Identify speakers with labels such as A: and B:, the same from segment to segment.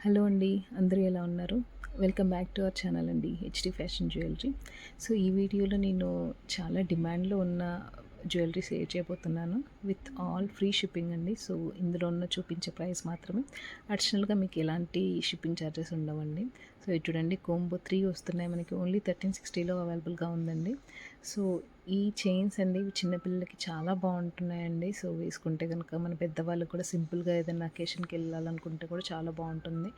A: Hello అండి, అందరూ ఎలా ఉన్నారు? Welcome back to our channel అండి, హెచ్డి ఫ్యాషన్ జ్యువెలరీ. సో ఈ వీడియోలో నేను చాలా డిమాండ్లో ఉన్న జ్యువెలరీ షేర్ చేయబోతున్నాను విత్ ఆల్ ఫ్రీ షిప్పింగ్ అండి. సో ఇందులో ఉన్న చూపించే ప్రైస్ మాత్రమే, అడిషనల్గా మీకు ఎలాంటి షిప్పింగ్ ఛార్జెస్ ఉండవండి. సో ఇది చూడండి, కోంబో 3 వస్తున్నాయి మనకి, ఓన్లీ 1360లో అవైలబుల్గా ఉందండి. సో ఈ చైన్స్ అండి ఇవి చిన్నపిల్లలకి చాలా బాగుంటున్నాయండి. సో వేసుకుంటే కనుక మన పెద్దవాళ్ళకి కూడా సింపుల్గా ఏదైనా అకేషన్కి వెళ్ళాలనుకుంటే కూడా చాలా బాగుంటుంది.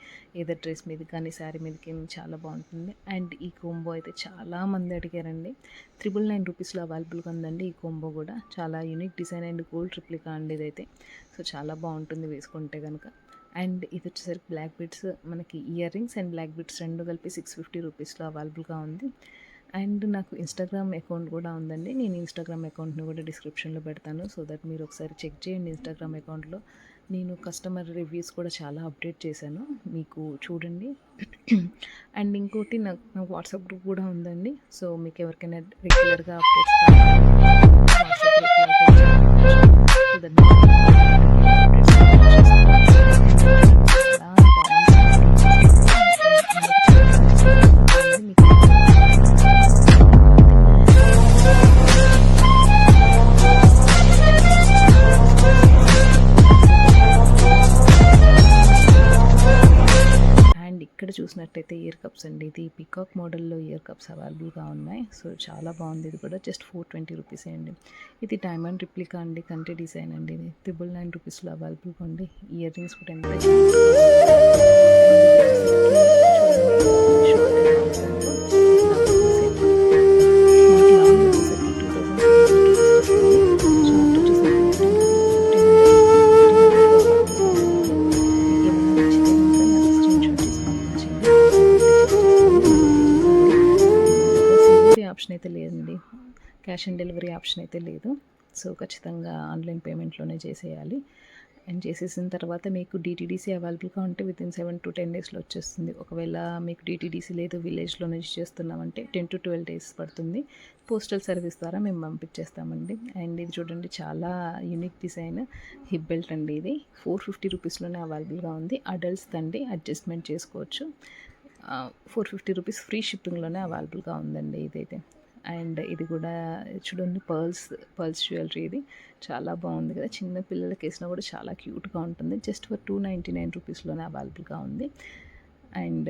A: ఏదో డ్రెస్ మీద కానీ శారీ మీదకి చాలా బాగుంటుంది. అండ్ ఈ కోంబో అయితే చాలామంది అడిగారండి. 999 రూపీస్లో అవైలబుల్గా ఉందండి. ఈ కోంబో కూడా చాలా యూనిక్ డిజైన్ అండ్ గోల్డ్ ట్రిప్లికా అండి ఇదైతే. సో చాలా బాగుంటుంది వేసుకుంటే కనుక. అండ్ ఇది వచ్చేసరికి బ్లాక్ బిట్స్, మనకి ear rings and black bits రెండు కలిపి 650 రూపీస్లో అవైలబుల్గా ఉంది. అండ్ నాకు ఇన్స్టాగ్రామ్ అకౌంట్ కూడా ఉందండి. నేను ఇన్స్టాగ్రామ్ అకౌంట్ని కూడా డిస్క్రిప్షన్లో పెడతాను, సో దట్ మీరు ఒకసారి చెక్ చేయండి. ఇన్స్టాగ్రామ్ అకౌంట్లో నేను కస్టమర్ రివ్యూస్ కూడా చాలా అప్డేట్ చేశాను, మీకు చూడండి. అండ్ ఇంకోటి నాకు వాట్సాప్ గ్రూప్ కూడా ఉందండి. సో మీకు ఎవరికైనా రెగ్యులర్గా అప్డేట్స్ ఇక్కడ చూసినట్టయితే ఇయర్ కప్స్ అండి, ఇది పికాక్ మోడల్లో ఇయర్ కప్స్ అవైలబుల్గా ఉన్నాయి. సో చాలా బాగుంది. ఇది కూడా జస్ట్ 420 రూపీస్ అండి. ఇది డైమండ్ రిప్లికా అండి, కంటే డిజైన్ అండి. ఇది 999 రూపీస్లో అవైలబుల్గా ఉంది. ఇయర్ రింగ్స్ కూడా ఎంత ఆప్షన్ అయితే లేదండి, క్యాష్ ఆన్ డెలివరీ ఆప్షన్ అయితే లేదు. సో ఖచ్చితంగా ఆన్లైన్ పేమెంట్లోనే చేసేయాలి. అండ్ చేసేసిన తర్వాత మీకు డిటీడీసీ అవైలబుల్గా ఉంటే వితిన్ 7 to 10 డేస్లో వచ్చేస్తుంది. ఒకవేళ మీకు డిటీడీసీ లేదు, విలేజ్లో నుంచి చేస్తున్నామంటే 10 to 12 డేస్ పడుతుంది. పోస్టల్ సర్వీస్ ద్వారా మేము పంపించేస్తామండి. అండ్ ఇది చూడండి, చాలా యూనిక్ డిజైన్ హిప్ బెల్ట్ అండి. ఇది 450 రూపీస్లోనే అవైలబుల్గా ఉంది. అడల్ట్స్ తండి, అడ్జస్ట్మెంట్ చేసుకోవచ్చు. 450 రూపీస్ ఫ్రీ షిప్పింగ్లోనే అవైలబుల్గా ఉందండి ఇదైతే. అండ్ ఇది కూడా చూడండి, పర్ల్స్ జ్యువెలరీ. ఇది చాలా బాగుంది కదా, చిన్న పిల్లలకి వేసినా కూడా చాలా క్యూట్గా ఉంటుంది. జస్ట్ ఫర్ 299 రూపీస్లోనే అవైలబుల్గా ఉంది. అండ్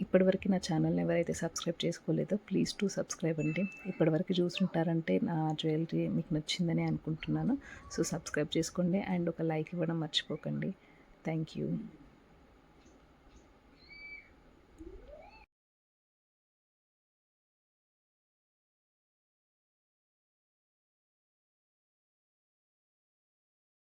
A: ఇప్పటివరకు నా ఛానల్ని ఎవరైతే సబ్స్క్రైబ్ చేసుకోలేదో ప్లీజ్ టు సబ్స్క్రైబ్ అండి. ఇప్పటివరకు చూసుంటారంటే నా జ్యువెలరీ మీకు నచ్చిందని అనుకుంటున్నాను. సో సబ్స్క్రైబ్ చేసుకోండి అండ్ ఒక లైక్ ఇవ్వడం మర్చిపోకండి. Thank you.